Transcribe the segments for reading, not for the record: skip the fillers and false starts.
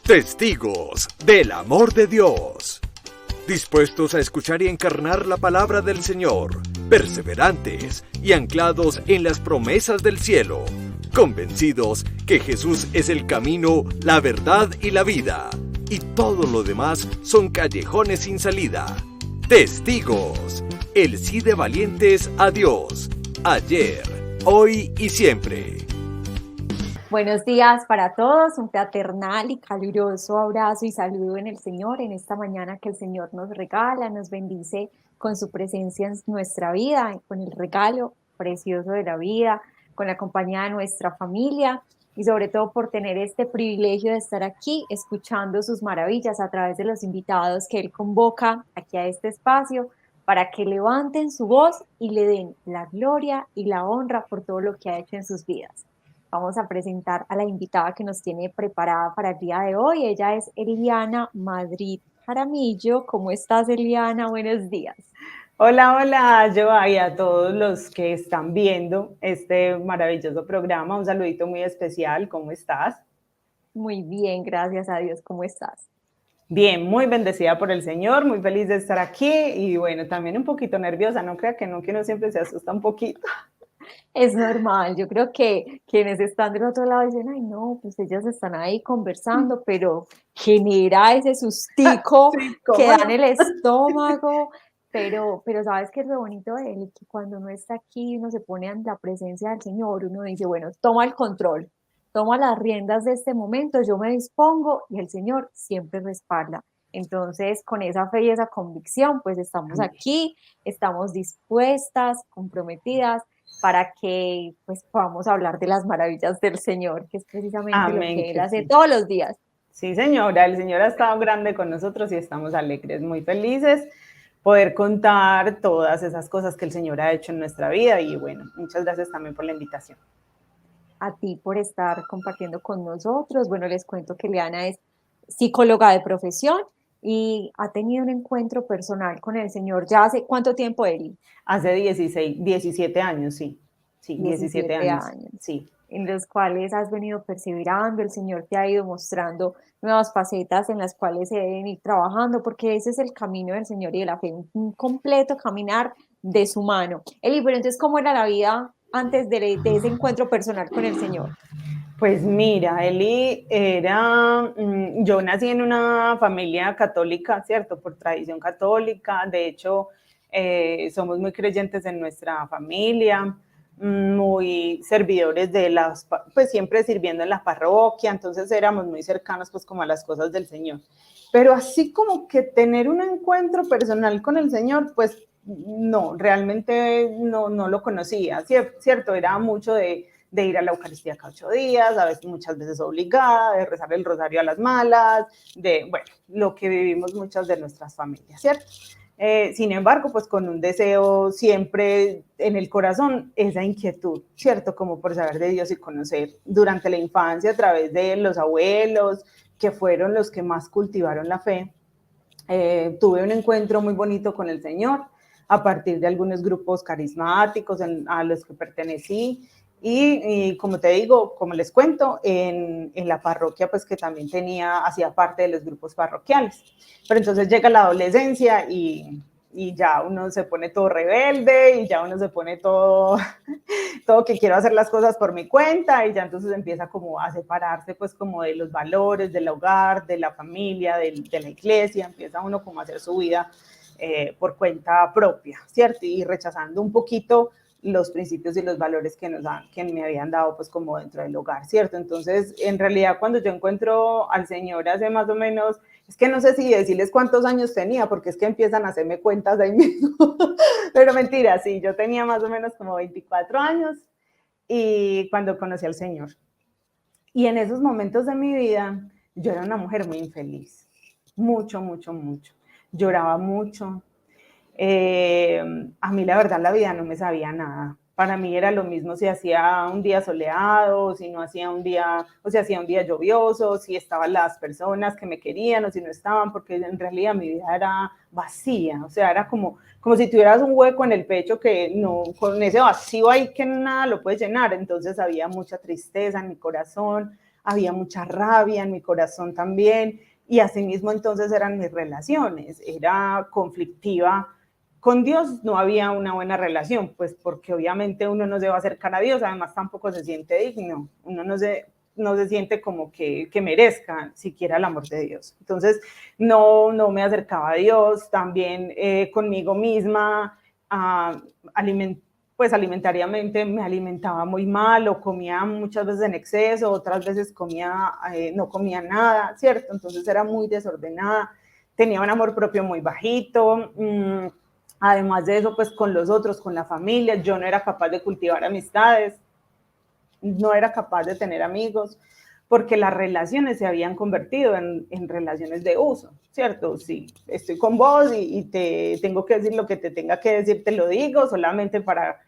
Testigos del amor de Dios. Dispuestos a escuchar y encarnar la palabra del Señor, perseverantes y anclados en las promesas del cielo, convencidos que Jesús es el camino, la verdad y la vida, y todo lo demás son callejones sin salida. Testigos, el sí de valientes a Dios, ayer, hoy y siempre. Buenos días para todos, un fraternal y caluroso abrazo y saludo en el Señor en esta mañana que el Señor nos regala, nos bendice con su presencia en nuestra vida, con el regalo precioso de la vida, con la compañía de nuestra familia y sobre todo por tener este privilegio de estar aquí escuchando sus maravillas a través de los invitados que Él convoca aquí a este espacio para que levanten su voz y le den la gloria y la honra por todo lo que ha hecho en sus vidas. Vamos a presentar a la invitada que nos tiene preparada para el día de hoy. Ella es Eliana Madrid Jaramillo. ¿Cómo estás, Eliana? Buenos días. Hola, hola, Joa, y a todos los que están viendo este maravilloso programa. Un saludito muy especial. ¿Cómo estás? Muy bien, gracias a Dios. ¿Cómo estás? Bien, muy bendecida por el Señor, muy feliz de estar aquí y bueno, también un poquito nerviosa. No crea que no, que uno siempre se asusta un poquito. Es normal, yo creo que quienes están del otro lado dicen, ay no, pues ellas están ahí conversando, pero genera ese sustico Sí, que ¿cómo da en no? el estómago, pero sabes que es lo bonito de él, que cuando uno está aquí, uno se pone ante la presencia del Señor, uno dice, bueno, toma el control, toma las riendas de este momento, yo me dispongo y el Señor siempre respalda. Entonces, con esa fe y esa convicción, pues estamos Amén. aquí, estamos dispuestas, comprometidas para que pues podamos hablar de las maravillas del Señor, que es precisamente lo Amén, que Él que hace sí. todos los días. Sí, señora, el Señor ha estado grande con nosotros y estamos alegres, muy felices poder contar todas esas cosas que el Señor ha hecho en nuestra vida y bueno, muchas gracias también por la invitación. A ti por estar compartiendo con nosotros. Bueno, les cuento que Leana es psicóloga de profesión y ha tenido un encuentro personal con el Señor ya hace ¿cuánto tiempo, Eli? Hace 17 años, sí. Sí, 17 17 años, años, sí. en los cuales has venido perseverando, el Señor te ha ido mostrando nuevas facetas en las cuales se deben ir trabajando, porque ese es el camino del Señor y de la fe, un completo caminar de su mano. Eli, pero entonces, ¿cómo era la vida antes de ese encuentro personal con el Señor? Pues mira, Eli era, yo nací en una familia católica, ¿cierto? Por tradición católica, de hecho, somos muy creyentes en nuestra familia, muy servidores de las, pues siempre sirviendo en la parroquia, entonces éramos muy cercanos pues como a las cosas del Señor. Pero así como que tener un encuentro personal con el Señor, pues no, realmente no lo conocía, ¿cierto? Era mucho de ir a la Eucaristía cada 8 días, a veces muchas veces obligada, de rezar el rosario a las malas, de, bueno, lo que vivimos muchas de nuestras familias, ¿cierto? Sin embargo, pues con un deseo siempre en el corazón, esa inquietud, ¿cierto? Como por saber de Dios y conocer durante la infancia a través de los abuelos, que fueron los que más cultivaron la fe. Tuve un encuentro muy bonito con el Señor a partir de algunos grupos carismáticos a los que pertenecí y como te digo, como les cuento, en la parroquia pues que también hacía parte de los grupos parroquiales. Pero entonces llega la adolescencia y ya uno se pone todo rebelde y ya uno se pone todo, todo que quiero hacer las cosas por mi cuenta y ya entonces empieza como a separarse pues como de los valores, del hogar, de la familia, de la iglesia, empieza uno como a hacer su vida por cuenta propia, ¿cierto? Y rechazando un poquito los principios y los valores que me habían dado pues como dentro del hogar, ¿cierto? Entonces, en realidad cuando yo encuentro al Señor hace más o menos, es que no sé si decirles cuántos años tenía, porque es que empiezan a hacerme cuentas de ahí mismo, pero mentira, sí, yo tenía más o menos como 24 años y cuando conocí al Señor. Y en esos momentos de mi vida, yo era una mujer muy infeliz, mucho, mucho, mucho. Lloraba mucho, a mí la verdad la vida no me sabía nada. Para mí era lo mismo si hacía un día soleado, si no hacía un día, o si hacía un día lluvioso, si estaban las personas que me querían o si no estaban, porque en realidad mi vida era vacía, o sea, era como si tuvieras un hueco en el pecho que no, con ese vacío ahí que nada lo puede llenar, entonces había mucha tristeza en mi corazón, había mucha rabia en mi corazón también, y asimismo entonces eran mis relaciones, era conflictiva. Con Dios no había una buena relación, pues porque obviamente uno no se va a acercar a Dios, además tampoco se siente digno, uno no se siente como que merezca siquiera el amor de Dios. Entonces no me acercaba a Dios, también conmigo misma, pues alimentariamente me alimentaba muy mal o comía muchas veces en exceso, otras veces no comía nada, ¿cierto? Entonces era muy desordenada, tenía un amor propio muy bajito. Además de eso, pues con los otros, con la familia, yo no era capaz de cultivar amistades, no era capaz de tener amigos, porque las relaciones se habían convertido en relaciones de uso, ¿cierto? Si estoy con vos y te tengo que decir lo que te tenga que decir, te lo digo solamente para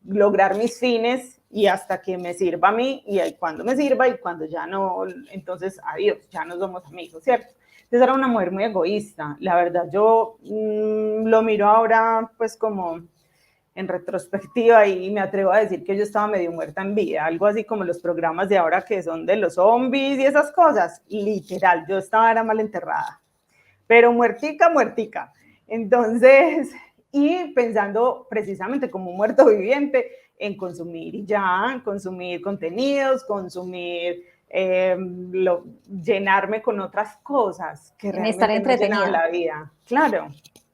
lograr mis fines y hasta que me sirva a mí, y cuando me sirva y cuando ya no, entonces adiós, ya no somos amigos, ¿cierto? Entonces era una mujer muy egoísta, la verdad yo lo miro ahora pues como en retrospectiva y me atrevo a decir que yo estaba medio muerta en vida, algo así como los programas de ahora que son de los zombies y esas cosas, literal, yo era mal enterrada, pero muertica, muertica. Entonces, y pensando precisamente como un muerto viviente en consumir y ya, consumir contenidos, llenarme con otras cosas que realmente no llenan la vida. Claro,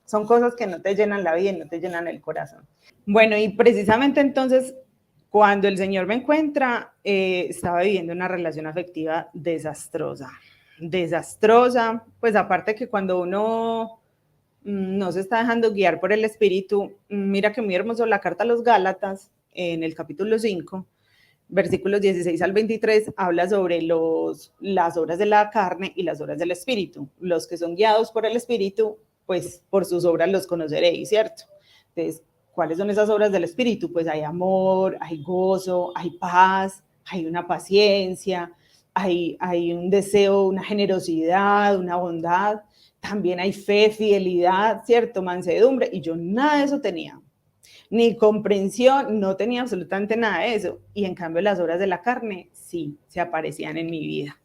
son cosas que no te llenan la vida y no te llenan el corazón. Bueno, y precisamente entonces, cuando el Señor me encuentra, estaba viviendo una relación afectiva desastrosa, pues aparte que cuando uno no se está dejando guiar por el Espíritu, mira que muy hermoso la carta a los Gálatas, en el capítulo 5, versículos 16 al 23, habla sobre las obras de la carne y las obras del Espíritu. Los que son guiados por el Espíritu, pues por sus obras los conoceréis, ¿cierto? Entonces, ¿cuáles son esas obras del Espíritu? Pues hay amor, hay gozo, hay paz, hay una paciencia, hay un deseo, una generosidad, una bondad, también hay fe, fidelidad, ¿cierto? Mansedumbre, y yo nada de eso tenía, ni comprensión, no tenía absolutamente nada de eso, y en cambio las obras de la carne sí se aparecían en mi vida.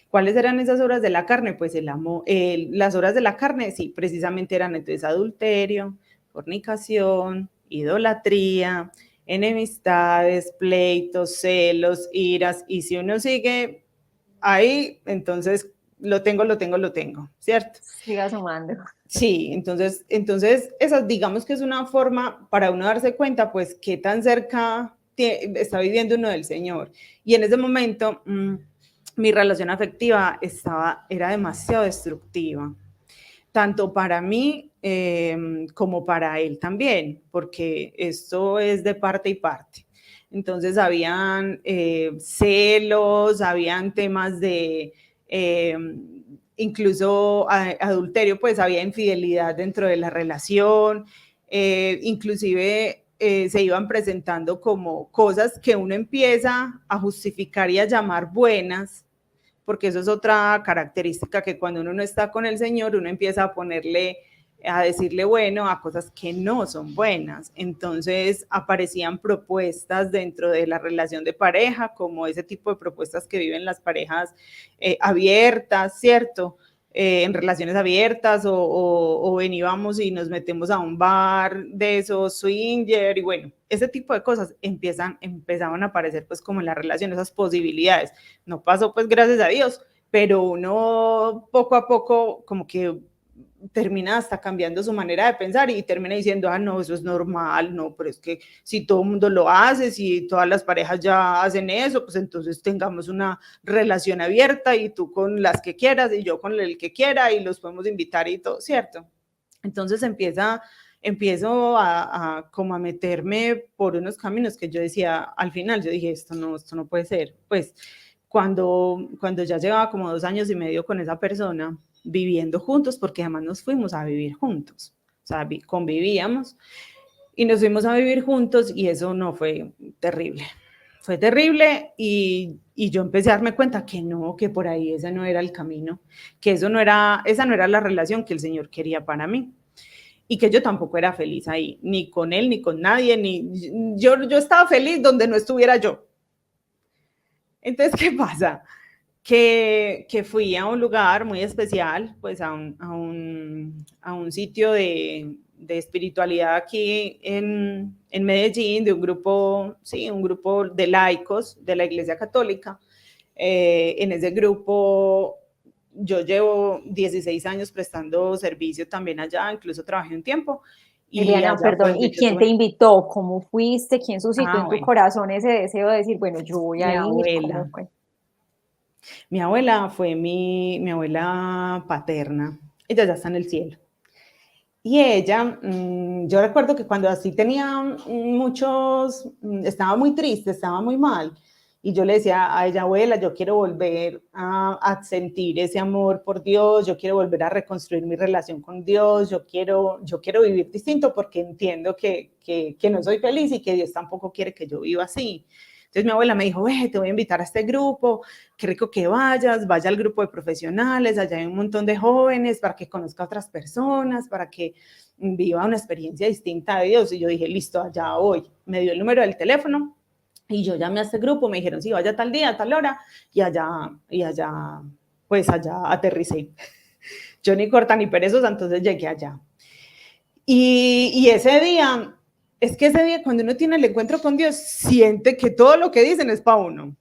¿Cuáles eran esas obras de la carne? Pues el amor, las obras de la carne sí, precisamente eran entonces adulterio, fornicación, idolatría, enemistades, pleitos, celos, iras, y si uno sigue ahí, entonces lo tengo, ¿cierto? Siga sumando. Sí, entonces esa digamos que es una forma para uno darse cuenta, pues, qué tan cerca está viviendo uno del Señor. Y en ese momento, mi relación afectiva era demasiado destructiva, tanto para mí como para él también, porque esto es de parte y parte. Entonces habían celos, habían temas de incluso adulterio, pues había infidelidad dentro de la relación, inclusive se iban presentando como cosas que uno empieza a justificar y a llamar buenas, porque eso es otra característica, que cuando uno no está con el Señor, uno empieza a decirle bueno a cosas que no son buenas. Entonces aparecían propuestas dentro de la relación de pareja, como ese tipo de propuestas que viven las parejas abiertas, ¿cierto? En relaciones abiertas, o veníamos y nos metemos a un bar de esos swinger, y bueno, ese tipo de cosas empezaban a aparecer pues como en la relación, esas posibilidades. No pasó pues gracias a Dios, pero uno poco a poco como que termina hasta cambiando su manera de pensar y termina diciendo, no, eso es normal, no, pero es que si todo el mundo lo hace, si todas las parejas ya hacen eso, pues entonces tengamos una relación abierta y tú con las que quieras y yo con el que quiera y los podemos invitar y todo, ¿cierto? Entonces empiezo como a meterme por unos caminos que yo decía, al final yo dije, esto no puede ser. Pues cuando ya llevaba como 2 años y medio con esa persona, viviendo juntos, porque además nos fuimos a vivir juntos, o sea, convivíamos y nos fuimos a vivir juntos, y eso no fue terrible. Fue terrible, y yo empecé a darme cuenta que no, que por ahí ese no era el camino, que esa no era la relación que el Señor quería para mí, y que yo tampoco era feliz ahí, ni con él, ni con nadie, yo estaba feliz donde no estuviera yo. Entonces, ¿qué pasa? que fui a un lugar muy especial, pues a un sitio de espiritualidad aquí en Medellín, de un grupo, sí, un grupo de laicos de la Iglesia Católica. En ese grupo yo llevo 16 años prestando servicio también allá, incluso trabajé un tiempo. Y Eliana, allá fue perdón, donde ¿y yo quién te tuve, invitó? ¿Cómo fuiste? ¿Quién suscitó en tu bueno, corazón ese deseo de decir, bueno, yo voy mi a ir? ¿Cómo abuela. fue? Mi abuela fue mi abuela paterna. Ella ya está en el cielo. Y ella, yo recuerdo que cuando así tenía muchos, estaba muy triste, estaba muy mal. Y yo le decía a ella, abuela, yo quiero volver a sentir ese amor por Dios, yo quiero volver a reconstruir mi relación con Dios, yo quiero vivir distinto porque entiendo que no soy feliz y que Dios tampoco quiere que yo viva así. Entonces mi abuela me dijo, te voy a invitar a este grupo, qué rico que vaya al grupo de profesionales, allá hay un montón de jóvenes para que conozca a otras personas, para que viva una experiencia distinta de Dios. Y yo dije, listo, allá voy. Me dio el número del teléfono y yo llamé a este grupo, me dijeron, sí, vaya tal día, tal hora, pues allá aterricé. Yo ni corta ni perezosa, entonces llegué allá. Y ese día, es que ese día cuando uno tiene el encuentro con Dios, siente que todo lo que dicen es para uno.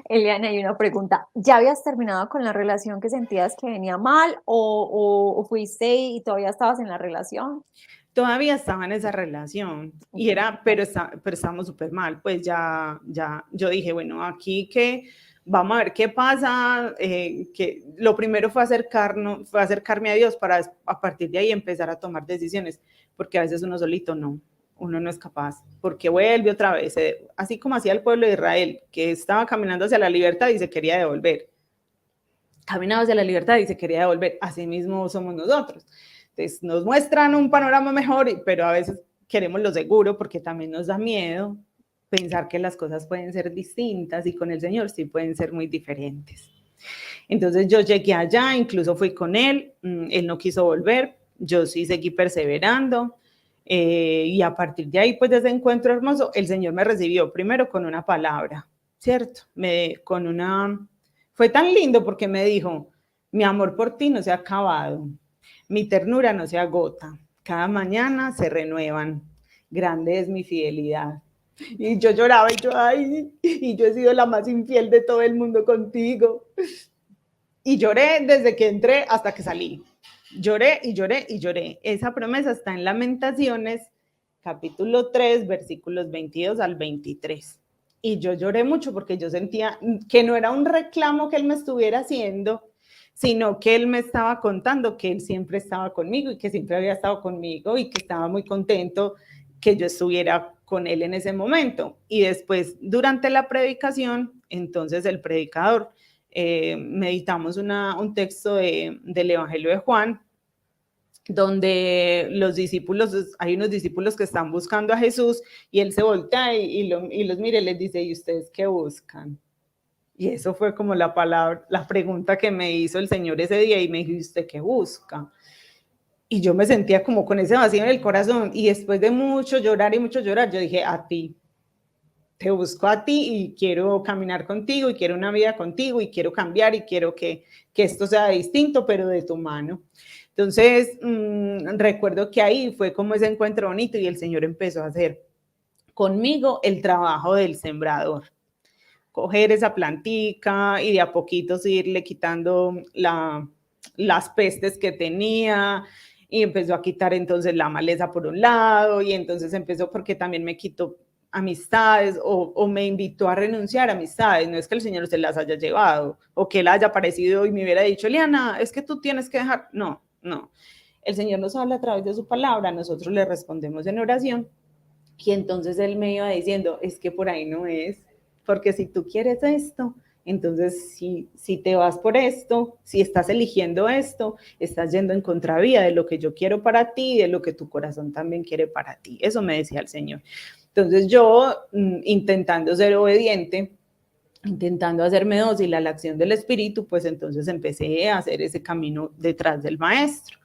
Eliana, hay una pregunta. ¿Ya habías terminado con la relación que sentías que venía mal o fuiste y todavía estabas en la relación? Todavía estaba en esa relación y Ok. pero estábamos súper mal, pues ya, yo dije, bueno, aquí que vamos a ver qué pasa, que lo primero fue acercarme a Dios para a partir de ahí empezar a tomar decisiones, porque a veces uno no es capaz, porque vuelve otra vez, así como hacía el pueblo de Israel, que estaba caminando hacia la libertad y se quería devolver. Caminaba hacia la libertad y se quería devolver, así mismo somos nosotros. Entonces nos muestran un panorama mejor, pero a veces queremos lo seguro porque también nos da miedo pensar que las cosas pueden ser distintas y con el Señor sí pueden ser muy diferentes. Entonces yo llegué allá, incluso fui con él, él no quiso volver, yo sí seguí perseverando y a partir de ahí, pues de ese encuentro hermoso, el Señor me recibió primero con una palabra, ¿cierto? Fue tan lindo porque me dijo, mi amor por ti no se ha acabado, mi ternura no se agota, cada mañana se renuevan, grande es mi fidelidad. Y yo lloraba y yo he sido la más infiel de todo el mundo contigo. Y lloré desde que entré hasta que salí. Lloré y lloré y lloré. Esa promesa está en Lamentaciones, capítulo 3, versículos 22 al 23. Y yo lloré mucho porque yo sentía que no era un reclamo que él me estuviera haciendo, sino que él me estaba contando que él siempre estaba conmigo y que siempre había estado conmigo y que estaba muy contento que yo estuviera con él en ese momento. Y después, durante la predicación, entonces el predicador, meditamos un texto del Evangelio de Juan, donde hay unos discípulos que están buscando a Jesús y él se voltea y los mira y les dice, ¿y ustedes qué buscan? Y eso fue como la pregunta que me hizo el Señor ese día y me dijo, ¿y usted qué busca? Y yo me sentía como con ese vacío en el corazón y después de mucho llorar, yo dije, a ti, te busco a ti y quiero caminar contigo y quiero una vida contigo y quiero cambiar y quiero que esto sea distinto, pero de tu mano. Entonces, recuerdo que ahí fue como ese encuentro bonito y el Señor empezó a hacer conmigo el trabajo del sembrador. Coger esa plantica y de a poquitos irle quitando las pestes que tenía y empezó a quitar entonces la maleza por un lado y entonces empezó porque también me quitó amistades o me invitó a renunciar a amistades, no es que el Señor se las haya llevado o que él haya aparecido y me hubiera dicho, Liana, es que tú tienes que dejar, no, el Señor nos habla a través de su palabra, nosotros le respondemos en oración y entonces él me iba diciendo, es que por ahí no es, porque si tú quieres esto, entonces si te vas por esto, si estás eligiendo esto, estás yendo en contravía de lo que yo quiero para ti y de lo que tu corazón también quiere para ti. Eso me decía el Señor. Entonces yo, intentando ser obediente, intentando hacerme dócil a la acción del Espíritu, pues entonces empecé a hacer ese camino detrás del Maestro.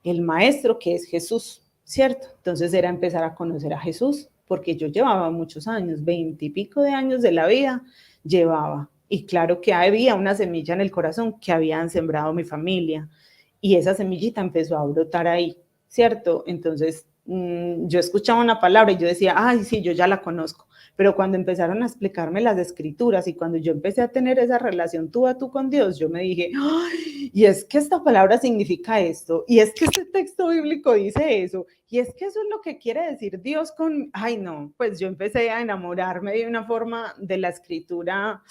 El Maestro que es Jesús, ¿cierto? Entonces era empezar a conocer a Jesús, porque yo llevaba muchos años, 20 y pico de años de la vida llevaba, Y claro que había una semilla en el corazón que habían sembrado mi familia y esa semillita empezó a brotar ahí, ¿cierto? Entonces yo escuchaba una palabra y yo decía, ay, sí, yo ya la conozco. Pero cuando empezaron a explicarme las escrituras y cuando yo empecé a tener esa relación tú a tú con Dios, yo me dije, ¡ay! Y es que esta palabra significa esto, y es que este texto bíblico dice eso, y es que eso es lo que quiere decir Dios con, ay no, pues yo empecé a enamorarme de una forma de la escritura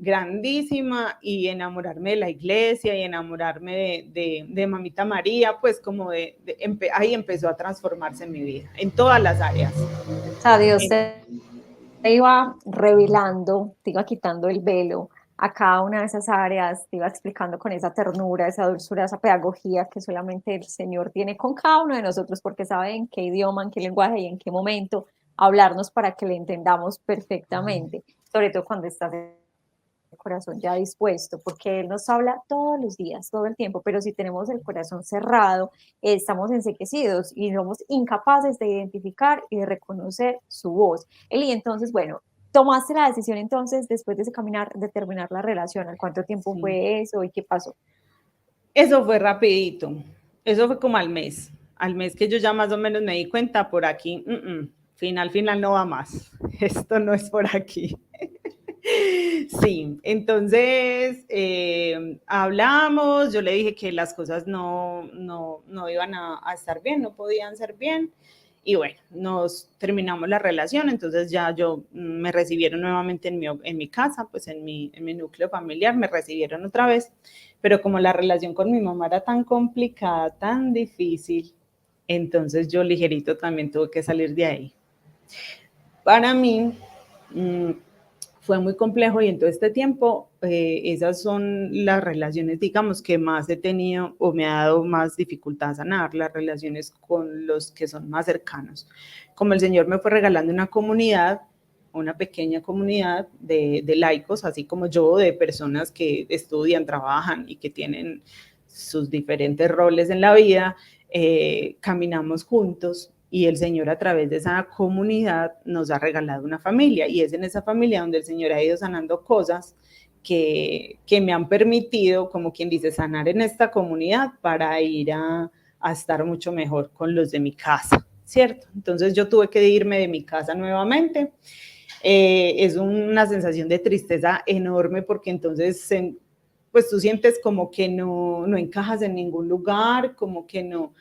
grandísima y enamorarme de la iglesia y enamorarme de Mamita María, pues como ahí empezó a transformarse mi vida en todas las áreas. O sea, Dios te iba revelando, te iba quitando el velo a cada una de esas áreas, te iba explicando con esa ternura, esa dulzura, esa pedagogía que solamente el Señor tiene con cada uno de nosotros, porque sabe en qué idioma, en qué lenguaje y en qué momento hablarnos para que le entendamos perfectamente, sobre todo cuando estás el corazón ya dispuesto, porque Él nos habla todos los días, todo el tiempo, pero si tenemos el corazón cerrado, estamos ensequecidos y somos incapaces de identificar y de reconocer su voz. Eli, entonces, bueno, tomaste la decisión entonces, después de ese caminar, de terminar la relación. ¿Al cuánto tiempo Sí. fue eso y qué pasó? Eso fue rapidito, eso fue como al mes que yo ya más o menos me di cuenta por aquí, final no va más, esto no es por aquí. Sí, entonces hablamos, yo le dije que las cosas no iban a estar bien, no podían ser bien, y bueno, nos terminamos la relación, entonces ya yo me recibieron nuevamente en mi casa, pues en mi núcleo familiar, me recibieron otra vez, pero como la relación con mi mamá era tan complicada, tan difícil, entonces yo ligerito también tuve que salir de ahí. Para mí fue muy complejo y en todo este tiempo esas son las relaciones, digamos, que más he tenido o me ha dado más dificultad a sanar, las relaciones con los que son más cercanos. Como el Señor me fue regalando una comunidad, una pequeña comunidad de laicos, así como yo, de personas que estudian, trabajan y que tienen sus diferentes roles en la vida, caminamos juntos y el Señor a través de esa comunidad nos ha regalado una familia y es en esa familia donde el Señor ha ido sanando cosas que me han permitido, como quien dice, sanar en esta comunidad para ir a estar mucho mejor con los de mi casa, ¿cierto? Entonces yo tuve que irme de mi casa nuevamente. Es una sensación de tristeza enorme porque entonces pues tú sientes como que no encajas en ningún lugar, como que no,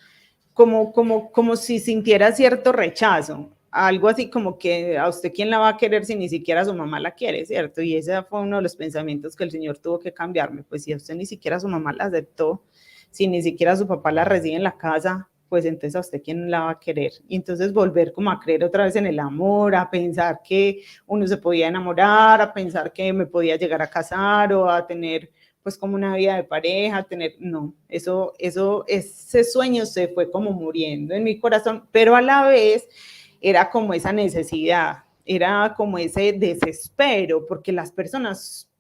como si sintiera cierto rechazo, algo así como que a usted quién la va a querer si ni siquiera su mamá la quiere, ¿cierto? Y ese fue uno de los pensamientos que el Señor tuvo que cambiarme, pues si a usted ni siquiera su mamá la aceptó, si ni siquiera su papá la recibe en la casa, pues entonces a usted quién la va a querer. Y entonces volver como a creer otra vez en el amor, a pensar que uno se podía enamorar, a pensar que me podía llegar a casar o a tener pues como una vida de pareja, no, ese sueño se fue como muriendo en mi corazón, pero a la vez era como esa necesidad, era como ese desespero, porque las personas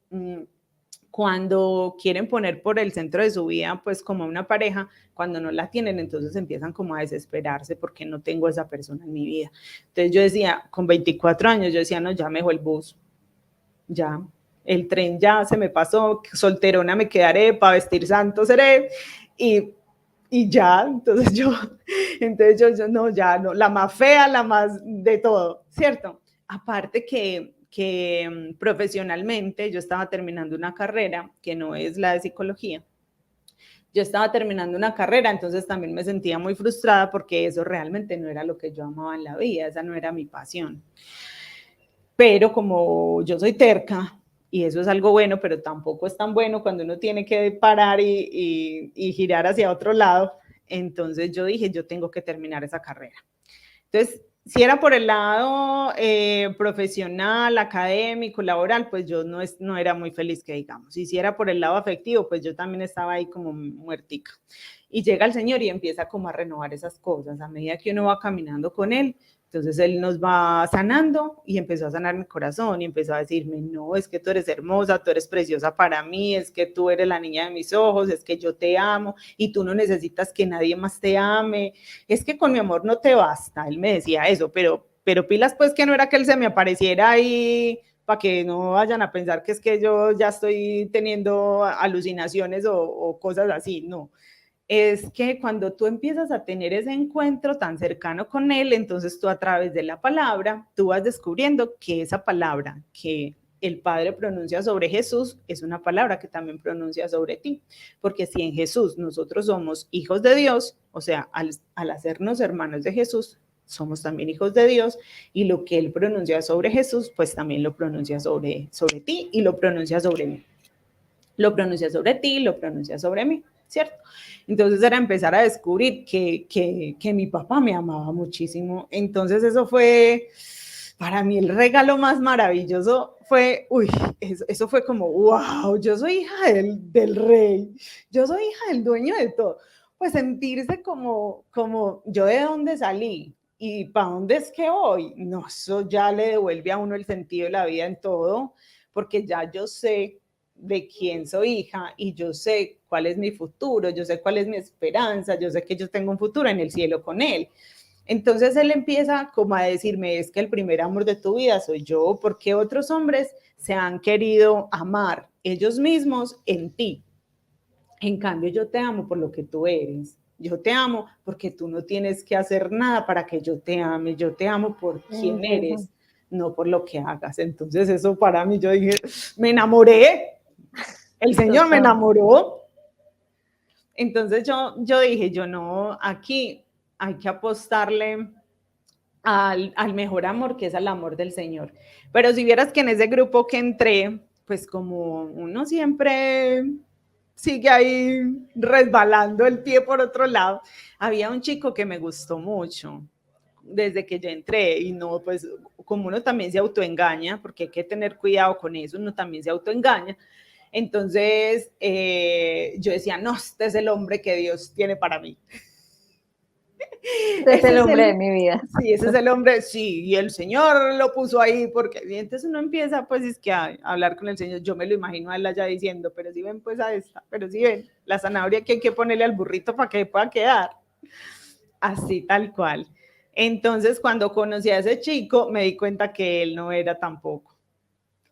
cuando quieren poner por el centro de su vida, pues como una pareja, cuando no la tienen, entonces empiezan como a desesperarse porque no tengo esa persona en mi vida. Entonces yo decía, con 24 años, yo decía, no, ya me dejó el bus, ya, el tren ya se me pasó, solterona me quedaré, para vestir santo seré, y ya, entonces yo no, ya no, la más fea, la más de todo, ¿cierto? Aparte que profesionalmente yo estaba terminando una carrera que no es la de psicología. Yo estaba terminando una carrera, entonces también me sentía muy frustrada porque eso realmente no era lo que yo amaba en la vida, esa no era mi pasión. Pero como yo soy terca, y eso es algo bueno, pero tampoco es tan bueno cuando uno tiene que parar y girar hacia otro lado, entonces yo dije, yo tengo que terminar esa carrera. Entonces, si era por el lado profesional, académico, laboral, pues yo no era muy feliz, que digamos. Y si era por el lado afectivo, pues yo también estaba ahí como muertica. Y llega el Señor y empieza como a renovar esas cosas. A medida que uno va caminando con Él, entonces Él nos va sanando y empezó a sanar mi corazón y empezó a decirme, no, es que tú eres hermosa, tú eres preciosa para mí, es que tú eres la niña de mis ojos, es que yo te amo y tú no necesitas que nadie más te ame, es que con mi amor no te basta. Él me decía eso, pero pilas pues que no era que Él se me apareciera ahí para que no vayan a pensar que es que yo ya estoy teniendo alucinaciones o cosas así, no. Es que cuando tú empiezas a tener ese encuentro tan cercano con él, entonces tú a través de la palabra, tú vas descubriendo que esa palabra que el Padre pronuncia sobre Jesús es una palabra que también pronuncia sobre ti, porque si en Jesús nosotros somos hijos de Dios, o sea, al hacernos hermanos de Jesús, somos también hijos de Dios, y lo que él pronuncia sobre Jesús, pues también lo pronuncia sobre ti y lo pronuncia sobre mí. Lo pronuncia sobre ti, lo pronuncia sobre mí, ¿cierto? Entonces era empezar a descubrir que mi papá me amaba muchísimo. Entonces eso fue, para mí el regalo más maravilloso fue, eso fue como, wow, yo soy hija del rey, yo soy hija del dueño de todo. Pues sentirse como yo de dónde salí y para dónde es que voy. No, eso ya le devuelve a uno el sentido de la vida en todo, porque ya yo sé de quién soy hija y yo sé cuál es mi futuro, yo sé cuál es mi esperanza, yo sé que yo tengo un futuro en el cielo con él. Entonces él empieza como a decirme, es que el primer amor de tu vida soy yo, porque otros hombres se han querido amar ellos mismos en ti. En cambio, yo te amo por lo que tú eres. Yo te amo porque tú no tienes que hacer nada para que yo te ame. Yo te amo por quién eres, no por lo que hagas. Entonces eso para mí, yo dije, me enamoré. El Señor me enamoró. Entonces yo dije, yo no, aquí hay que apostarle al mejor amor, que es al amor del Señor. Pero si vieras que en ese grupo que entré, pues como uno siempre sigue ahí resbalando el pie por otro lado, había un chico que me gustó mucho desde que yo entré y no, pues como uno también se autoengaña, porque hay que tener cuidado con eso, uno también se autoengaña. Entonces yo decía, no, este es el hombre que Dios tiene para mí. Ese es el hombre de mi vida. Sí, ese es el hombre, sí, y el Señor lo puso ahí, porque entonces uno empieza pues es que a hablar con el Señor, yo me lo imagino a él allá diciendo, pero si ven pues a esta, pero si ven, la zanahoria que hay que ponerle al burrito para que pueda quedar, así tal cual. Entonces cuando conocí a ese chico me di cuenta que él no era tampoco.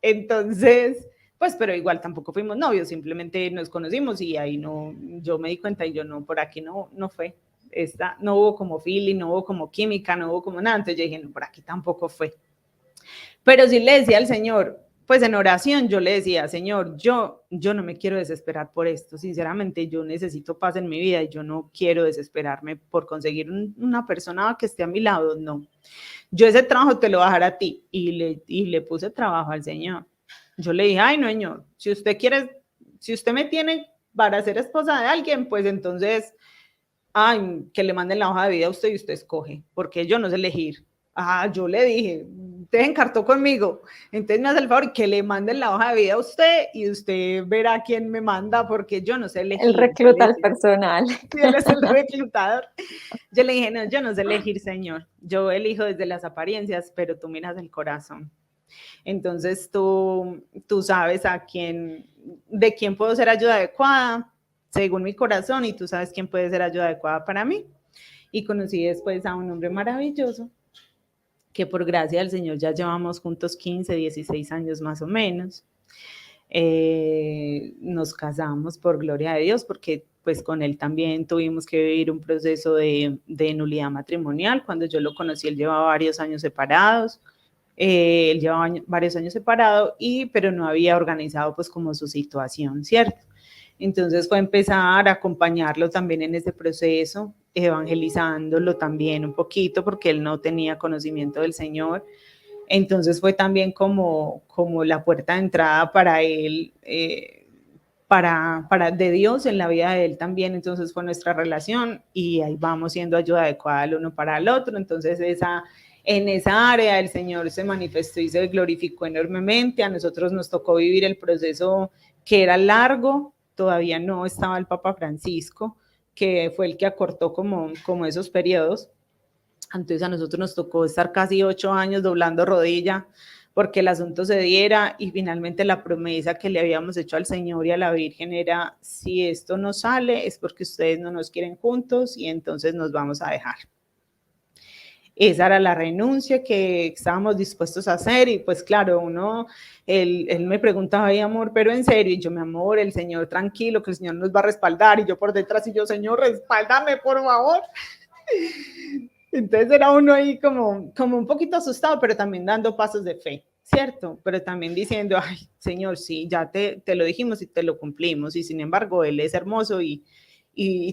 Entonces, pues, pero igual tampoco fuimos novios, simplemente nos conocimos y ahí no, yo me di cuenta y yo no, por aquí no fue. No hubo como feeling, no hubo como química, no hubo como nada, entonces yo dije, no, por aquí tampoco fue. Pero sí le decía al Señor, pues en oración yo le decía, Señor, yo no me quiero desesperar por esto, sinceramente yo necesito paz en mi vida y yo no quiero desesperarme por conseguir una persona que esté a mi lado, no. Yo ese trabajo te lo voy a dejar a ti y le puse trabajo al Señor. Yo le dije, ay, no, Señor, si usted quiere, si usted me tiene para ser esposa de alguien, pues entonces, ay, que le manden la hoja de vida a usted y usted escoge, porque yo no sé elegir. Yo le dije, usted encartó conmigo, entonces me hace el favor que le manden la hoja de vida a usted y usted verá quién me manda, porque yo no sé elegir. Él recluta al personal. Sí, él es el reclutador. Yo le dije, no, yo no sé elegir, Señor. Yo elijo desde las apariencias, pero tú miras el corazón. Entonces tú sabes de quién puedo ser ayuda adecuada según mi corazón y tú sabes quién puede ser ayuda adecuada para mí. Y conocí después a un hombre maravilloso que por gracia del Señor ya llevamos juntos 15, 16 años más o menos. Nos casamos por gloria de Dios porque pues con él también tuvimos que vivir un proceso de nulidad matrimonial. Cuando yo lo conocí, él llevaba varios años separados. Él llevaba varios años separado, pero no había organizado pues como su situación, ¿cierto? Entonces fue empezar a acompañarlo también en ese proceso, evangelizándolo también un poquito porque él no tenía conocimiento del Señor. Entonces fue también como la puerta de entrada para él, de Dios en la vida de él también. Entonces fue nuestra relación y ahí vamos siendo ayuda adecuada el uno para el otro. Entonces en esa área el Señor se manifestó y se glorificó enormemente. A nosotros nos tocó vivir el proceso que era largo, todavía no estaba el Papa Francisco, que fue el que acortó como esos periodos. Entonces a nosotros nos tocó estar casi 8 años doblando rodilla porque el asunto se diera y finalmente la promesa que le habíamos hecho al Señor y a la Virgen era, si esto no sale es porque ustedes no nos quieren juntos y entonces nos vamos a dejar. esa era la renuncia que estábamos dispuestos a hacer. Y pues claro, él me preguntaba, ay amor, pero en serio, y yo, mi amor, el Señor tranquilo, que el Señor nos va a respaldar, y yo por detrás, y yo, Señor, respáldame, por favor. Entonces era uno ahí como un poquito asustado, pero también dando pasos de fe, ¿cierto? Pero también diciendo, ay, Señor, sí, ya te lo dijimos y te lo cumplimos, y sin embargo, Él es hermoso y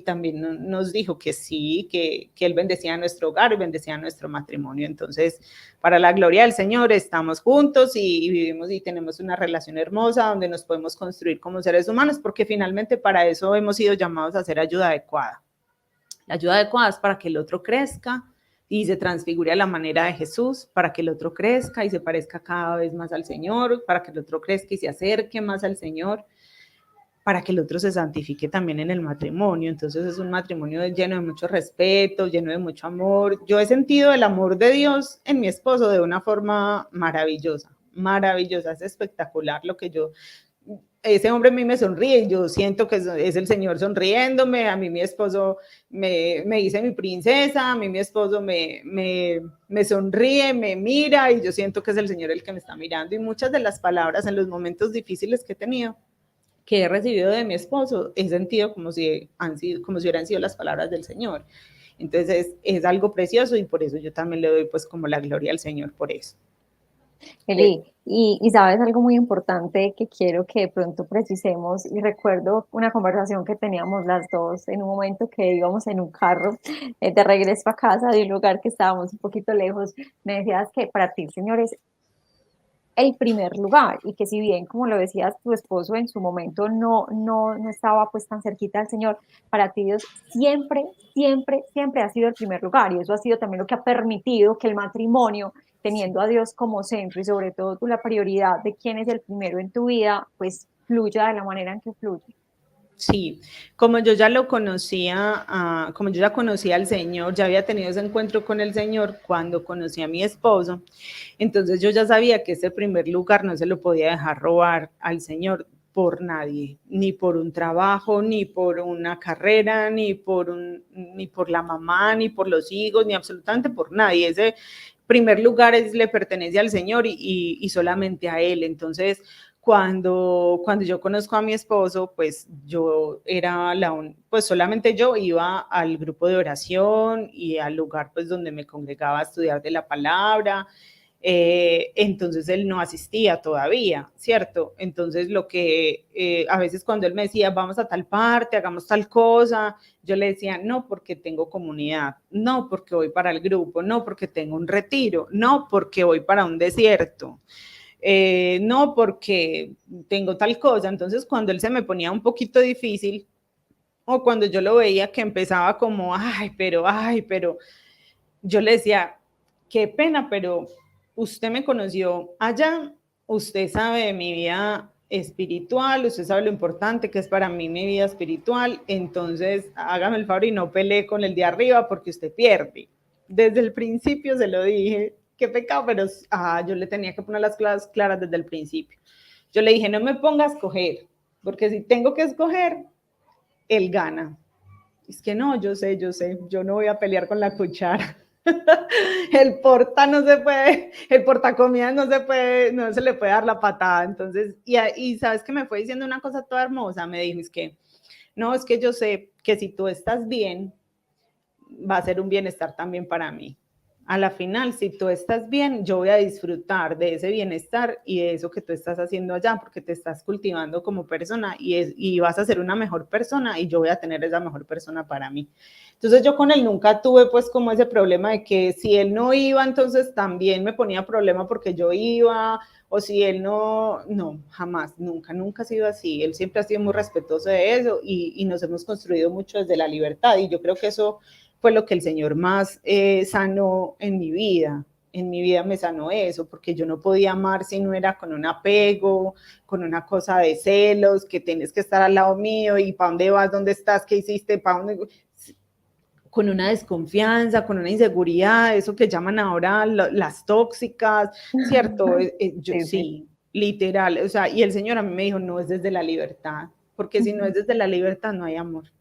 también nos dijo que sí, que Él bendecía nuestro hogar y bendecía nuestro matrimonio. Entonces, para la gloria del Señor, estamos juntos y vivimos y tenemos una relación hermosa donde nos podemos construir como seres humanos, porque finalmente para eso hemos sido llamados a hacer ayuda adecuada. La ayuda adecuada es para que el otro crezca y se transfigure a la manera de Jesús, para que el otro crezca y se parezca cada vez más al Señor, para que el otro crezca y se acerque más al Señor, para que el otro se santifique también en el matrimonio. Entonces es un matrimonio lleno de mucho respeto, lleno de mucho amor. Yo he sentido el amor de Dios en mi esposo de una forma maravillosa, maravillosa, es espectacular lo que ese hombre a mí me sonríe y yo siento que es el Señor sonriéndome. A mí mi esposo me dice mi princesa, a mí mi esposo me sonríe, me mira y yo siento que es el Señor el que me está mirando. Y muchas de las palabras en los momentos difíciles que he tenido, que he recibido de mi esposo, he sentido como si hubieran sido las palabras del Señor. Entonces es algo precioso y por eso yo también le doy pues como la gloria al Señor por eso. Eli, y sabes algo muy importante que quiero que de pronto precisemos, y recuerdo una conversación que teníamos las dos en un momento que íbamos en un carro de regreso a casa de un lugar que estábamos un poquito lejos. Me decías que para ti, señores, el primer lugar, y que si bien, como lo decías, tu esposo en su momento no estaba pues tan cerquita del Señor, para ti Dios siempre, siempre, siempre ha sido el primer lugar, y eso ha sido también lo que ha permitido que el matrimonio, teniendo a Dios como centro y sobre todo tú la prioridad de quién es el primero en tu vida, pues fluya de la manera en que fluye. Sí, como yo ya lo conocía, como yo ya conocía al Señor, ya había tenido ese encuentro con el Señor cuando conocí a mi esposo, entonces yo ya sabía que ese primer lugar no se lo podía dejar robar al Señor por nadie, ni por un trabajo, ni por una carrera, ni por la mamá, ni por los hijos, ni absolutamente por nadie. Ese primer lugar le pertenece al Señor y solamente a Él. Entonces, cuando yo conozco a mi esposo, pues yo era pues solamente yo iba al grupo de oración y al lugar pues donde me congregaba a estudiar de la palabra. Entonces él no asistía todavía, ¿cierto? Entonces a veces cuando él me decía, vamos a tal parte, hagamos tal cosa, yo le decía, no, porque tengo comunidad, no, porque voy para el grupo, no, porque tengo un retiro, no, porque voy para un desierto. No, porque tengo tal cosa. Entonces, cuando él se me ponía un poquito difícil, o cuando yo lo veía que empezaba como, ay, pero, yo le decía, qué pena, pero usted me conoció allá, usted sabe de mi vida espiritual, usted sabe lo importante que es para mí mi vida espiritual, entonces hágame el favor y no pelee con el de arriba porque usted pierde. Desde el principio se lo dije, qué pecado, pero yo le tenía que poner las cosas claras desde el principio. Yo le dije, no me ponga a escoger, porque si tengo que escoger, él gana. Es que no, yo sé, yo no voy a pelear con la cuchara. El porta no se puede, el portacomidas no se le puede dar la patada. Entonces, y sabes que me fue diciendo una cosa toda hermosa, me dijo, es que yo sé que si tú estás bien, va a ser un bienestar también para mí. A la final, si tú estás bien, yo voy a disfrutar de ese bienestar y de eso que tú estás haciendo allá, porque te estás cultivando como persona y vas a ser una mejor persona y yo voy a tener esa mejor persona para mí. Entonces yo con él nunca tuve pues como ese problema de que si él no iba, entonces también me ponía problema porque yo iba, o si él no, jamás, nunca ha sido así. Él siempre ha sido muy respetuoso de eso y nos hemos construido mucho desde la libertad y yo creo que eso fue lo que el Señor más sanó en mi vida. En mi vida me sanó eso, porque yo no podía amar si no era con un apego, con una cosa de celos, que tienes que estar al lado mío y ¿para dónde vas? ¿Dónde estás? ¿Qué hiciste? ¿Para dónde? Con una desconfianza, con una inseguridad, eso que llaman ahora las tóxicas, ¿cierto? Sí, literal, o sea, y el Señor a mí me dijo, no es desde la libertad, porque si no es desde la libertad no hay amor.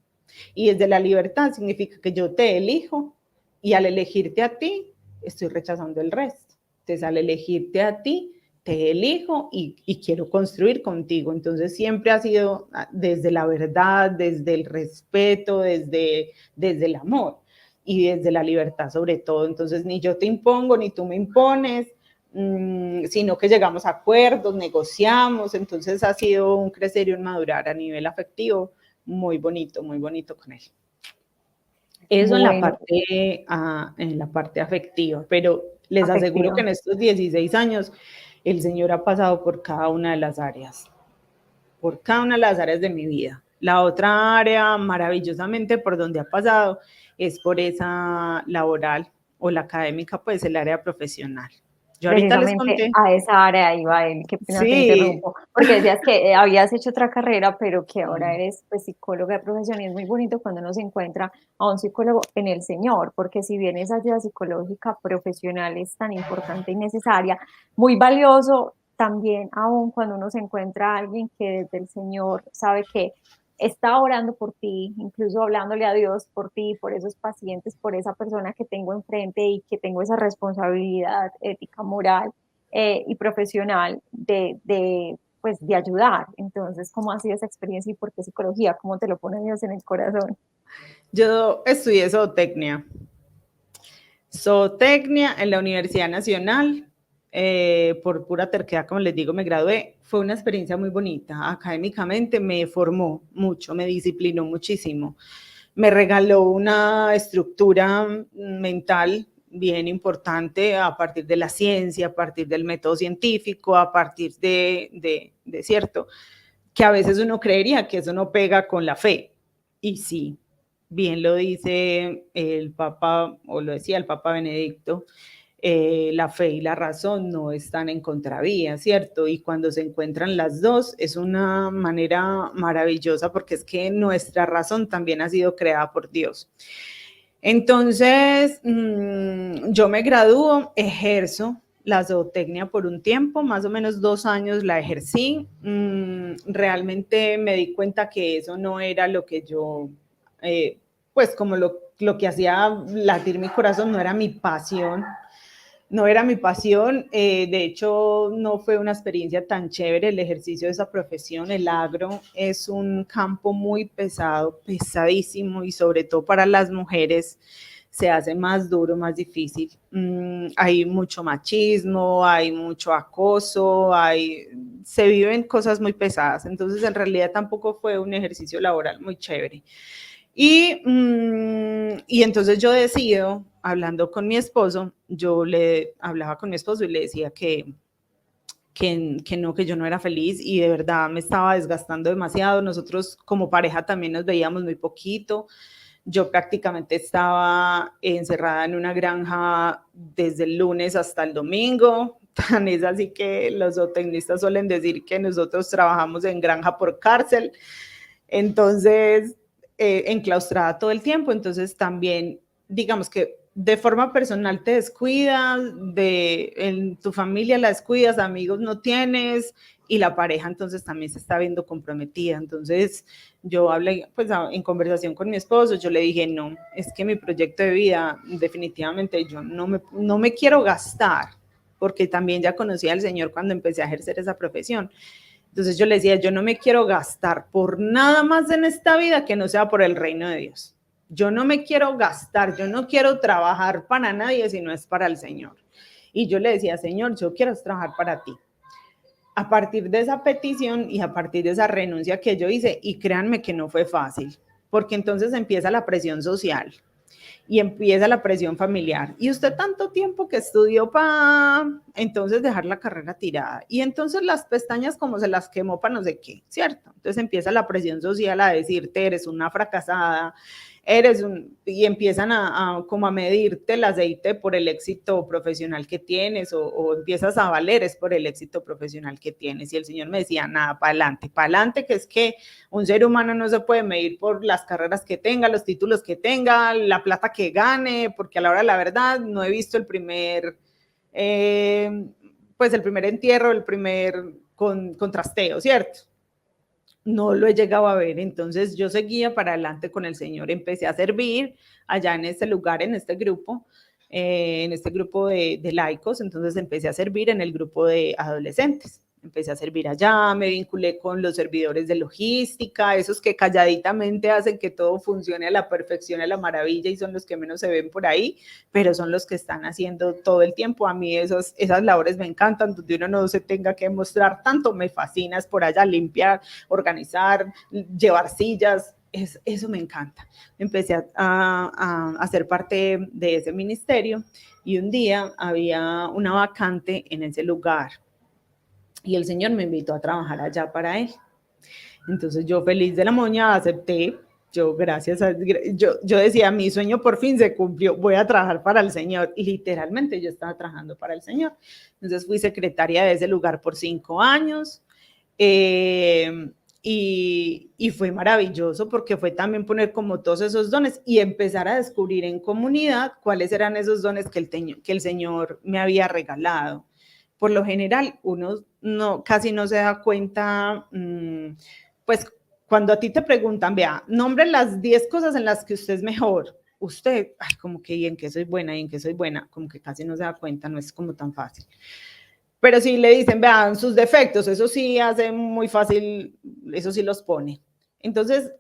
Y desde la libertad significa que yo te elijo y al elegirte a ti, estoy rechazando el resto. Entonces, al elegirte a ti, te elijo y quiero construir contigo. Entonces, siempre ha sido desde la verdad, desde el respeto, desde el amor y desde la libertad sobre todo. Entonces, ni yo te impongo, ni tú me impones, sino que llegamos a acuerdos, negociamos. Entonces, ha sido un crecer y un madurar a nivel afectivo muy bonito con él. Eso bueno. En la parte afectiva, pero les aseguro que en estos 16 años el Señor ha pasado por cada una de las áreas de mi vida. La otra área, maravillosamente, por donde ha pasado, es por esa laboral o la académica, pues el área profesional. Yo ahorita les conté. A esa área iba él, que pena te interrumpo, porque decías que habías hecho otra carrera, pero que ahora eres pues psicóloga de profesión, y es muy bonito cuando uno se encuentra a un psicólogo en el Señor, porque si bien esa ayuda psicológica profesional es tan importante y necesaria, muy valioso también aún cuando uno se encuentra a alguien que desde el Señor sabe que está orando por ti, incluso hablándole a Dios por ti, por esos pacientes, por esa persona que tengo enfrente y que tengo esa responsabilidad ética, moral y profesional pues, de ayudar. Entonces, ¿cómo ha sido esa experiencia y por qué psicología? ¿Cómo te lo pone Dios en el corazón? Yo estudié zootecnia en la Universidad Nacional. Por pura terquedad, como les digo, me gradué. Fue una experiencia muy bonita. Académicamente me formó mucho, me disciplinó muchísimo. Me regaló una estructura mental bien importante a partir de la ciencia, a partir del método científico, a partir de cierto, que a veces uno creería que eso no pega con la fe. Y sí, bien lo dice el Papa, o lo decía el Papa Benedicto, la fe y la razón no están en contravía, ¿cierto? Y cuando se encuentran las dos es una manera maravillosa, porque es que nuestra razón también ha sido creada por Dios. Entonces, yo me gradúo, ejerzo la zootecnia por un tiempo, más o menos 2 años la ejercí. Realmente me di cuenta que eso no era lo que yo, pues como lo que hacía latir mi corazón, no era mi pasión. No era mi pasión, de hecho no fue una experiencia tan chévere el ejercicio de esa profesión. El agro es un campo muy pesado, pesadísimo, y sobre todo para las mujeres se hace más duro, más difícil. Hay mucho machismo, hay mucho acoso, se viven cosas muy pesadas, entonces en realidad tampoco fue un ejercicio laboral muy chévere. Y entonces yo decido, hablando con mi esposo, yo le hablaba con mi esposo y le decía que yo no era feliz, y de verdad me estaba desgastando demasiado. Nosotros como pareja también nos veíamos muy poquito. Yo prácticamente estaba encerrada en una granja desde el lunes hasta el domingo. Tan es así que los zootecnistas suelen decir que nosotros trabajamos en granja por cárcel. Entonces, enclaustrada todo el tiempo. Entonces también, digamos que de forma personal te descuidas, en tu familia la descuidas, amigos no tienes, y la pareja entonces también se está viendo comprometida. Entonces yo hablé, pues en conversación con mi esposo, yo le dije, no, es que mi proyecto de vida definitivamente yo no me quiero gastar, porque también ya conocí al Señor cuando empecé a ejercer esa profesión. Entonces yo le decía, yo no me quiero gastar por nada más en esta vida que no sea por el reino de Dios. Yo no me quiero gastar, yo no quiero trabajar para nadie si no es para el Señor. Y yo le decía, Señor, yo quiero trabajar para ti. A partir de esa petición y a partir de esa renuncia que yo hice, y créanme que no fue fácil, porque entonces empieza la presión social y empieza la presión familiar. Y usted tanto tiempo que estudió para entonces dejar la carrera tirada. Y entonces las pestañas como se las quemó para no sé qué, ¿cierto? Entonces empieza la presión social a decirte, eres una fracasada, y empiezan como a medirte el aceite por el éxito profesional que tienes, o empiezas a valer es por el éxito profesional que tienes. Y el Señor me decía, nada, para adelante, que es que un ser humano no se puede medir por las carreras que tenga, los títulos que tenga, la plata que gane, porque a la hora de la verdad no he visto el primer entierro, el primer contrasteo, ¿cierto? No lo he llegado a ver. Entonces yo seguía para adelante con el Señor, empecé a servir allá en este lugar, en este grupo, en este grupo de laicos, entonces empecé a servir en el grupo de adolescentes. Empecé a servir allá, me vinculé con los servidores de logística, esos que calladitamente hacen que todo funcione a la perfección, a la maravilla, y son los que menos se ven por ahí, pero son los que están haciendo todo el tiempo. A mí esas labores me encantan, donde uno no se tenga que mostrar tanto, me fascina, es por allá limpiar, organizar, llevar sillas, eso me encanta. Empecé a ser parte de ese ministerio y un día había una vacante en ese lugar y el Señor me invitó a trabajar allá para Él. Entonces yo feliz de la moña acepté. Yo decía, mi sueño por fin se cumplió, voy a trabajar para el Señor. Y literalmente yo estaba trabajando para el Señor. Entonces fui secretaria de ese lugar por 5 años. Y fue maravilloso porque fue también poner como todos esos dones y empezar a descubrir en comunidad cuáles eran esos dones que el Señor me había regalado. Por lo general, uno casi no se da cuenta, pues cuando a ti te preguntan, vea, nombre las 10 cosas en las que usted es mejor, usted, como que, ¿y en qué soy buena? ¿Y en qué soy buena? Como que casi no se da cuenta, no es como tan fácil. Pero si le dicen, vean sus defectos, eso sí hace muy fácil, eso sí los pone. Entonces,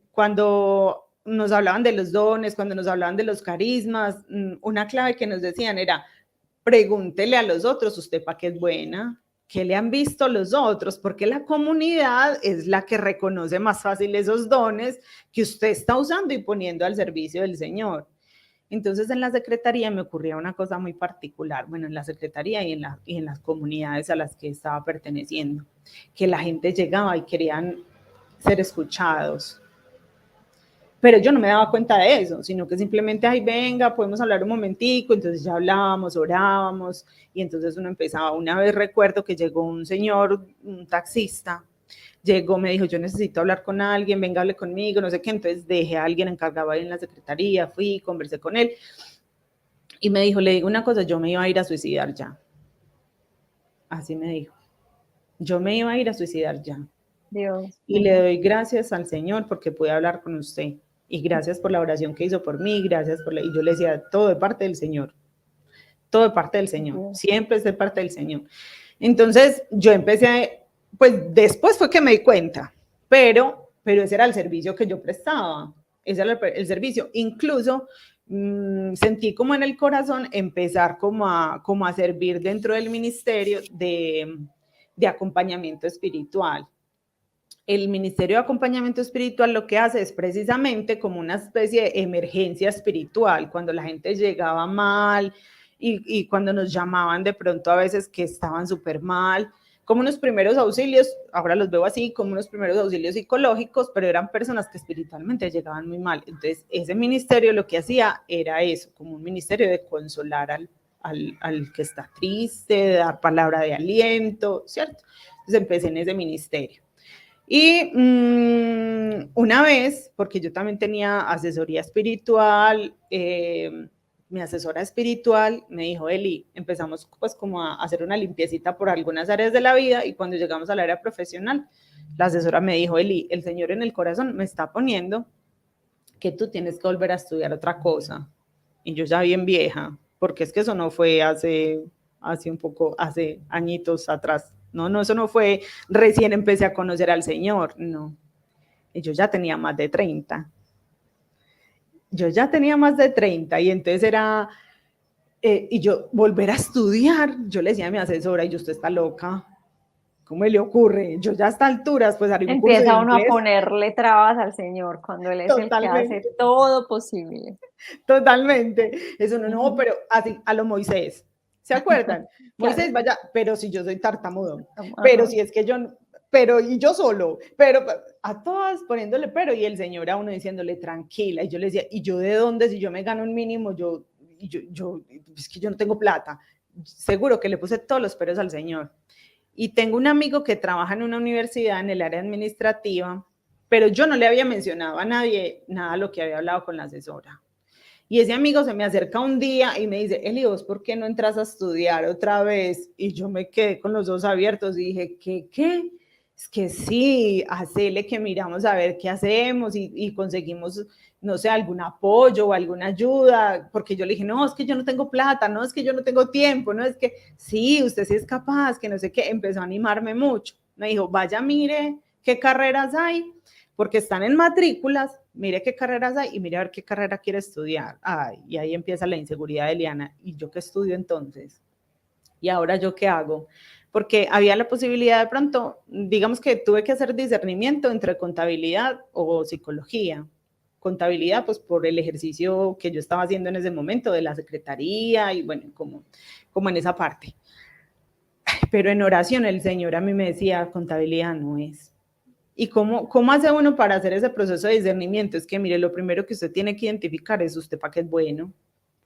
cuando nos hablaban de los dones, cuando nos hablaban de los carismas, una clave que nos decían era, pregúntele a los otros, usted para qué es buena, qué le han visto los otros, porque la comunidad es la que reconoce más fácil esos dones que usted está usando y poniendo al servicio del Señor. Entonces en la secretaría me ocurría una cosa muy particular, bueno, en la secretaría y en las comunidades a las que estaba perteneciendo, que la gente llegaba y querían ser escuchados. Pero yo no me daba cuenta de eso, sino que simplemente, ay, venga, podemos hablar un momentico, entonces ya hablábamos, orábamos, y entonces uno empezaba. Una vez recuerdo que llegó un señor, un taxista, llegó, me dijo, yo necesito hablar con alguien, venga, hable conmigo, no sé qué, entonces dejé a alguien encargado ahí en la secretaría, fui, conversé con él, y me dijo, le digo una cosa, yo me iba a ir a suicidar ya. Así me dijo, yo me iba a ir a suicidar ya. Dios. Y le doy gracias al Señor porque pude hablar con usted. Y gracias por la oración que hizo por mí, gracias por la... Y yo le decía, todo de parte del Señor, todo de parte del Señor, siempre es de parte del Señor. Entonces yo empecé, pues después fue que me di cuenta, pero ese era el servicio que yo prestaba, ese era el servicio. Incluso sentí como en el corazón empezar como a servir dentro del ministerio de acompañamiento espiritual. El Ministerio de Acompañamiento Espiritual lo que hace es precisamente como una especie de emergencia espiritual, cuando la gente llegaba mal y cuando nos llamaban de pronto a veces que estaban súper mal, como unos primeros auxilios, ahora los veo así, como unos primeros auxilios psicológicos, pero eran personas que espiritualmente llegaban muy mal. Entonces, ese ministerio lo que hacía era eso, como un ministerio de consolar al que está triste, de dar palabra de aliento, ¿cierto? Entonces, empecé en ese ministerio. Y una vez, porque yo también tenía asesoría espiritual, mi asesora espiritual me dijo, Eli, empezamos pues como a hacer una limpiecita por algunas áreas de la vida y cuando llegamos al área profesional, la asesora me dijo, Eli, el Señor en el corazón me está poniendo que tú tienes que volver a estudiar otra cosa. Y yo ya bien vieja, porque es que eso no fue hace añitos atrás. No, eso no fue recién empecé a conocer al Señor, no. Y yo ya tenía más de 30. Y entonces era, y yo volver a estudiar, yo le decía a mi asesora, y usted está loca, ¿cómo le ocurre? Yo ya a estas alturas, pues haré un curso de inglés. Empieza uno a ponerle trabas al Señor cuando Él es Totalmente. El que hace todo posible. Totalmente. Eso no, pero así, a lo Moisés. ¿Se acuerdan? Moisés, vaya, pero si yo soy tartamudo, pero si es que yo, y yo solo, pero a todas poniéndole pero, y el Señor a uno diciéndole tranquila, y yo le decía, ¿y yo de dónde? Si yo me gano un mínimo, es que yo no tengo plata. Seguro que le puse todos los peros al Señor. Y tengo un amigo que trabaja en una universidad en el área administrativa, pero yo no le había mencionado a nadie nada de lo que había hablado con la asesora. Y ese amigo se me acerca un día y me dice, Eli, ¿vos por qué no entras a estudiar otra vez? Y yo me quedé con los ojos abiertos y dije, ¿qué? es que sí, hacele que miramos a ver qué hacemos y conseguimos, no sé, algún apoyo o alguna ayuda, porque yo le dije, no, es que yo no tengo plata, no, es que yo no tengo tiempo, no, es que sí, usted sí es capaz, que no sé qué, empezó a animarme mucho. Me dijo, vaya, mire qué carreras hay, porque están en matrículas, mire qué carreras hay y mire a ver qué carrera quiere estudiar. Ay, y ahí empieza la inseguridad de Eliana. ¿Y yo qué estudio entonces? ¿Y ahora yo qué hago? Porque había la posibilidad de pronto, digamos que tuve que hacer discernimiento entre contabilidad o psicología. Contabilidad, pues por el ejercicio que yo estaba haciendo en ese momento de la secretaría y bueno, como en esa parte. Pero en oración el Señor a mí me decía, contabilidad no es. ¿Y cómo hace uno para hacer ese proceso de discernimiento? Es que, mire, lo primero que usted tiene que identificar es usted para qué es bueno,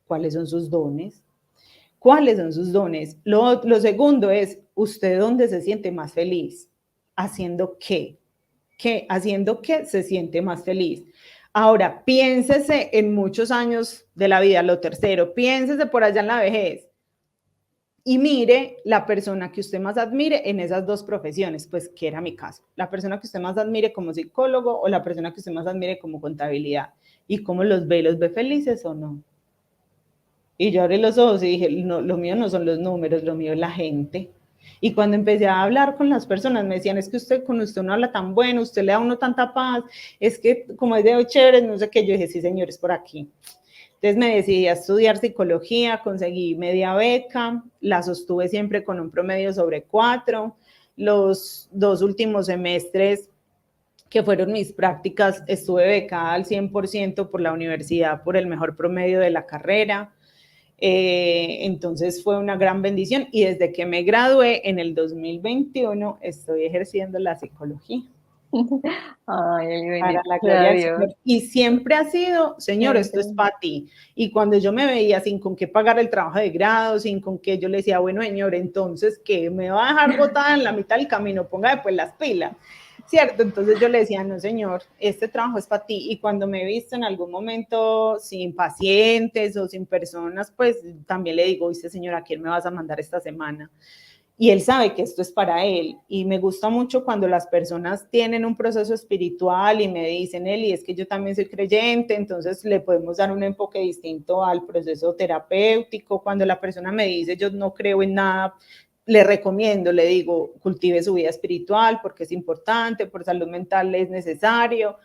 cuáles son sus dones, cuáles son sus dones. Lo segundo es, ¿usted dónde se siente más feliz? ¿Haciendo qué? ¿Haciendo qué se siente más feliz? Ahora, piénsese en muchos años de la vida. Lo tercero, piénsese por allá en la vejez y mire la persona que usted más admire en esas dos profesiones, pues que era mi caso, la persona que usted más admire como psicólogo o la persona que usted más admire como contabilidad, y cómo los ve felices o no. Y yo abrí los ojos y dije, no, lo mío no son los números, lo mío es la gente. Y cuando empecé a hablar con las personas, me decían, es que con usted no habla tan bueno, usted le da a uno tanta paz, es que como es de chévere, no sé qué, yo dije, sí, señores, por aquí. Entonces me decidí a estudiar psicología, conseguí media beca, la sostuve siempre con un promedio sobre 4. Los 2 últimos semestres, que fueron mis prácticas, estuve becada al 100% por la universidad por el mejor promedio de la carrera. Entonces fue una gran bendición y desde que me gradué en el 2021 estoy ejerciendo la psicología. Ay, para la gloria del Señor. Y siempre ha sido, Señor, esto es para ti. Y cuando yo me veía sin con qué pagar el trabajo de grado, sin con qué, yo le decía, bueno, Señor, entonces, ¿qué? ¿Me va a dejar botada en la mitad del camino? Ponga después las pilas. ¿Cierto? Entonces yo le decía, no, Señor, este trabajo es para ti. Y cuando me he visto en algún momento sin pacientes o sin personas, pues también le digo, dice, Señor, ¿a quién me vas a mandar esta semana? Y él sabe que esto es para él. Y me gusta mucho cuando las personas tienen un proceso espiritual y me dicen, Eli, es que yo también soy creyente, entonces le podemos dar un enfoque distinto al proceso terapéutico. Cuando la persona me dice, yo no creo en nada, le recomiendo, le digo, cultive su vida espiritual porque es importante, por salud mental es necesario.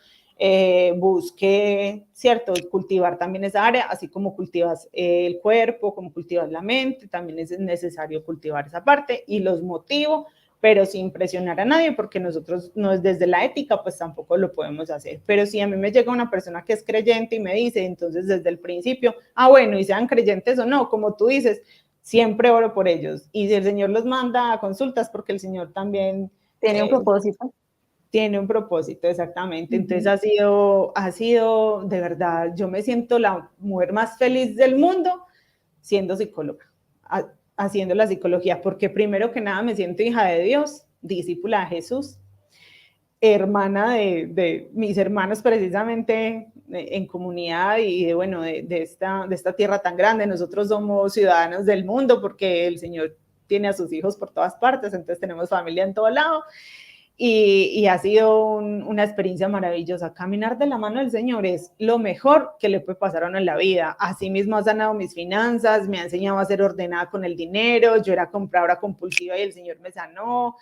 Busque, ¿cierto? Cultivar también esa área, así como cultivas el cuerpo, como cultivas la mente, también es necesario cultivar esa parte y los motivo, pero sin presionar a nadie, porque nosotros no es desde la ética, pues tampoco lo podemos hacer. Pero si a mí me llega una persona que es creyente y me dice, entonces desde el principio, bueno, y sean creyentes o no, como tú dices, siempre oro por ellos. Y si el Señor los manda a consultas, porque el Señor también tiene un propósito. Tiene un propósito, exactamente. Entonces ha sido, de verdad, yo me siento la mujer más feliz del mundo siendo psicóloga, haciendo la psicología, porque primero que nada me siento hija de Dios, discípula de Jesús, hermana de mis hermanos precisamente en comunidad y de esta tierra tan grande. Nosotros somos ciudadanos del mundo porque el Señor tiene a sus hijos por todas partes, entonces tenemos familia en todo lado. Y ha sido una experiencia maravillosa. Caminar de la mano del Señor es lo mejor que le puede pasar a uno en la vida. Asimismo ha sanado mis finanzas, me ha enseñado a ser ordenada con el dinero, yo era compradora compulsiva y el Señor me sanó,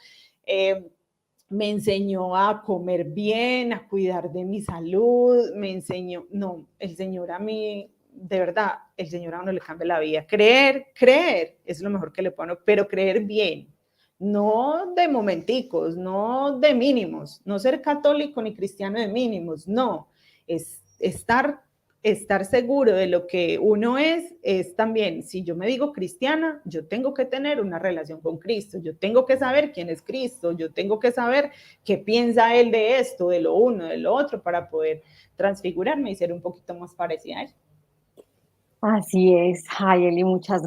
me enseñó a comer bien, a cuidar de mi salud, me enseñó, no, el Señor a mí, de verdad, el Señor a uno le cambia la vida. Creer es lo mejor que le puedo, pero creer bien. No de momenticos, no de mínimos, no ser católico ni cristiano de mínimos, no, es estar seguro de lo que uno es también, si yo me digo cristiana, yo tengo que tener una relación con Cristo, yo tengo que saber quién es Cristo, yo tengo que saber qué piensa Él de esto, de lo uno, de lo otro, para poder transfigurarme y ser un poquito más parecida a Él. Así es, Eli, muchas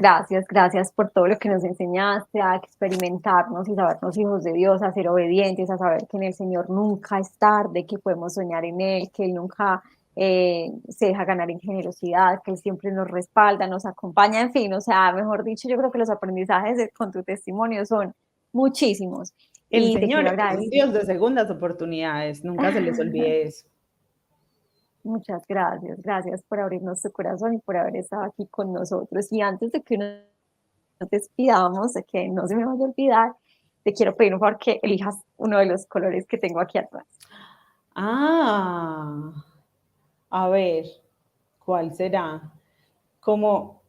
gracias por todo lo que nos enseñaste, a experimentarnos y sabernos hijos de Dios, a ser obedientes, a saber que en el Señor nunca es tarde, que podemos soñar en Él, que Él nunca se deja ganar en generosidad, que Él siempre nos respalda, nos acompaña, en fin, o sea, mejor dicho, yo creo que los aprendizajes con tu testimonio son muchísimos. El y te Señor quiero es un agradecer. Dios de segundas oportunidades, nunca se les olvide eso. Muchas gracias, gracias por abrirnos tu corazón y por haber estado aquí con nosotros. Y antes de que nos despidamos, de que no se me vaya a olvidar, te quiero pedir un favor que elijas uno de los colores que tengo aquí atrás. Ah, a ver, ¿cuál será? Como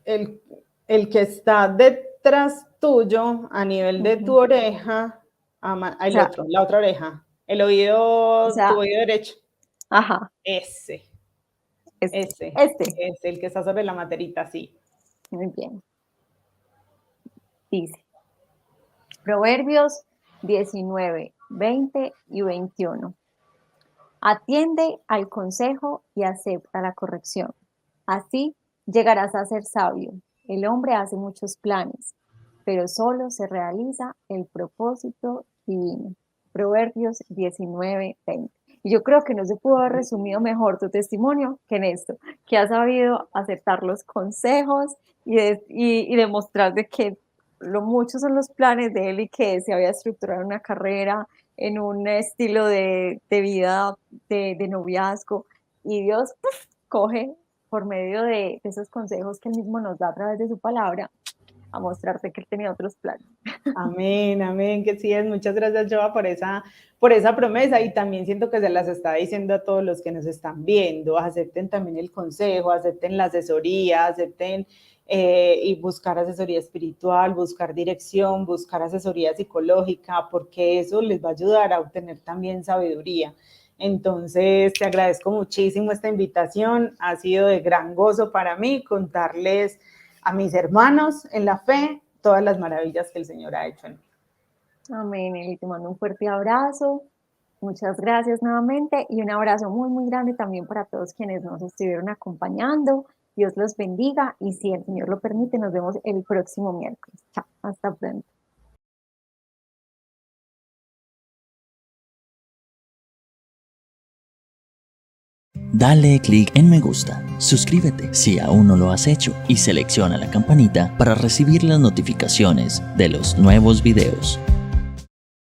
el, el que está detrás tuyo, a nivel de tu oreja, O sea, la otra oreja, o tu sea, oído derecho, ajá, ese, ese, este, es el que está sobre la materita, sí. muy bien. Dice, Proverbios 19, 20 y 21. Atiende al consejo y acepta la corrección. Así llegarás a ser sabio. El hombre hace muchos planes, pero solo se realiza el propósito divino. Proverbios 19, 20. Y yo creo que no se pudo haber resumido mejor tu testimonio que en esto, que has sabido aceptar los consejos y demostrar de que lo muchos son los planes de él y que se había estructurado una carrera en un estilo de vida, de noviazgo, y Dios coge por medio de esos consejos que él mismo nos da a través de su palabra, a mostrarte que él tenía otros planes. Amén, amén, que sí es. Muchas gracias, Joa, por esa promesa, y también siento que se las está diciendo a todos los que nos están viendo. Acepten también el consejo, acepten la asesoría, acepten y buscar asesoría espiritual, buscar dirección, buscar asesoría psicológica, porque eso les va a ayudar a obtener también sabiduría. Entonces, te agradezco muchísimo esta invitación. Ha sido de gran gozo para mí contarles a mis hermanos en la fe todas las maravillas que el Señor ha hecho en mí. Amén, Eli, te mando un fuerte abrazo. Muchas gracias nuevamente y un abrazo muy, muy grande también para todos quienes nos estuvieron acompañando. Dios los bendiga y si el Señor lo permite, nos vemos el próximo miércoles. Chao, hasta pronto. Dale clic en me gusta, suscríbete si aún no lo has hecho y selecciona la campanita para recibir las notificaciones de los nuevos videos.